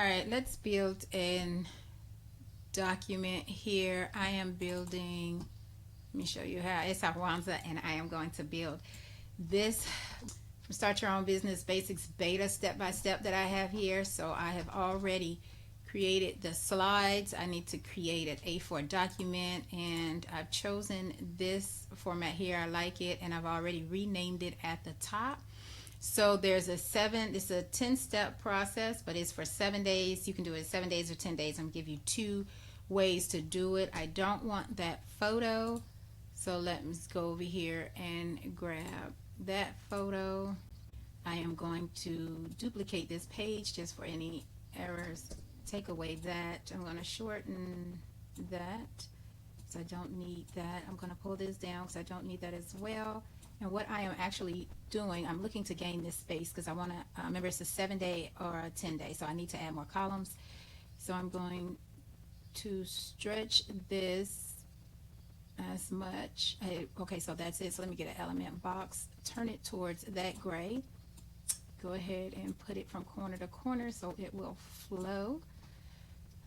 All right, let's build an document here. I am building, let me show you how. It's Awanza, and I am going to build this from Start Your Own Business Basics Beta step by step that I have here. So I have already created the slides. I need to create an A4 document, and I've chosen this format here. I like it, and I've already renamed it at the top. So there's it's a 10-step process, but it's for 7 days. You can do it in 7 days or 10 days. I'm gonna give you 2 ways to do it. I don't want that photo, so let me go over here and grab that photo. I am going to duplicate this page just for any errors. Take away that. I'm gonna shorten that, so I don't need that. I'm gonna pull this down because I don't need that as well. And what I am actually doing, I'm looking to gain this space because I want to, remember it's a 7-day or a 10-day, so I need to add more columns. So I'm going to stretch this as much. Okay, so that's it. So let me get an element box, turn it towards that gray. Go ahead and put it from corner to corner so it will flow.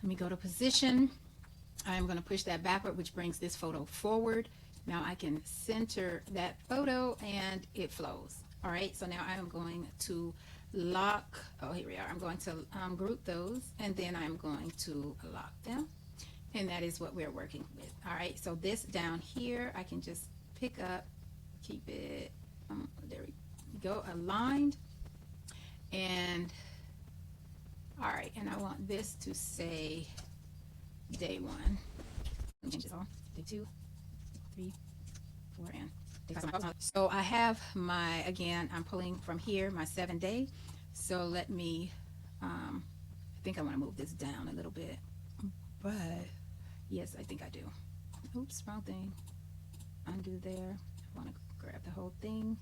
Let me go to position. I'm going to push that backward, which brings this photo forward. Now I can center that photo and it flows. All right, so now I am going to lock, here we are. I'm going to group those, and then I'm going to lock them. And that is what we're working with. All right, so this down here, I can just pick up, keep it, there we go, aligned. And all right, and I want this to say day 1. Change this all. Day 2, 3, 4, and day 5. So I have my, again, I'm pulling from here, my 7-day. So let me, I think I want to move this down a little bit, but yes, I think I do. Oops, wrong thing. Undo there. I want to grab the whole thing,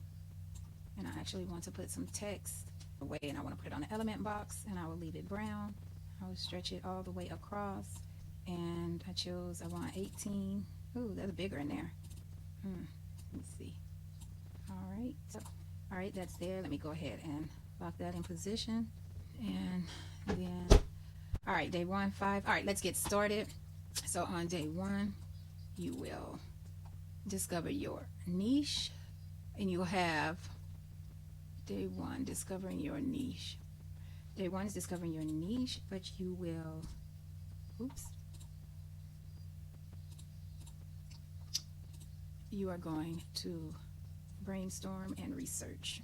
and I actually want to put some text away, and I want to put it on the element box, and I will leave it brown. I will stretch it all the way across, and I want 18. Ooh, that's bigger in there. Let's see. All right, so all right, that's there. Let me go ahead and lock that in position, and then all right, day 1, 5. All right, let's get started. So on day 1, you will discover your niche, and you'll have day 1 discovering your niche. Day 1 is discovering your niche, but you will, oops, you are going to brainstorm and research.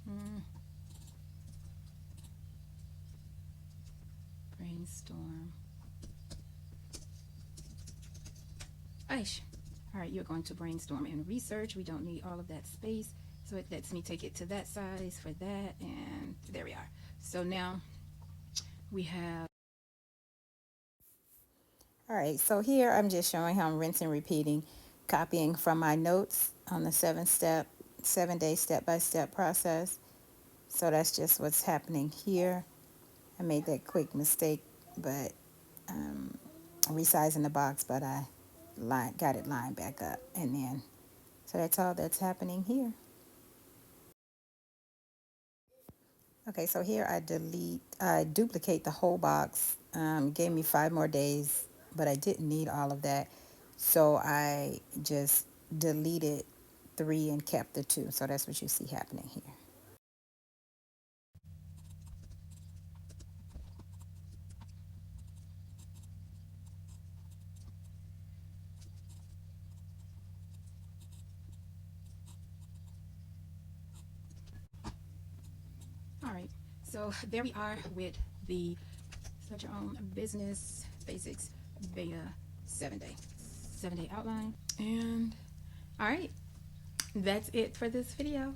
Brainstorm. Aish. All right, you're going to brainstorm and research. We don't need all of that space, so it lets me take it to that size for that, and there we are. So now we have, all right, so here I'm just showing how I'm rinsing, repeating, copying from my notes on the 7-day step-by-step process. So that's just what's happening here. I made that quick mistake, but resizing the box, but I got it lined back up, and then so that's all that's happening here. Okay, so here I duplicate the whole box. Gave me 5 more days, but I didn't need all of that, so I just deleted 3 and kept the 2. So that's what you see happening here. All right, so there we are with the Start Your Own Business Basics Beta 7-day outline. And all right, that's it for this video.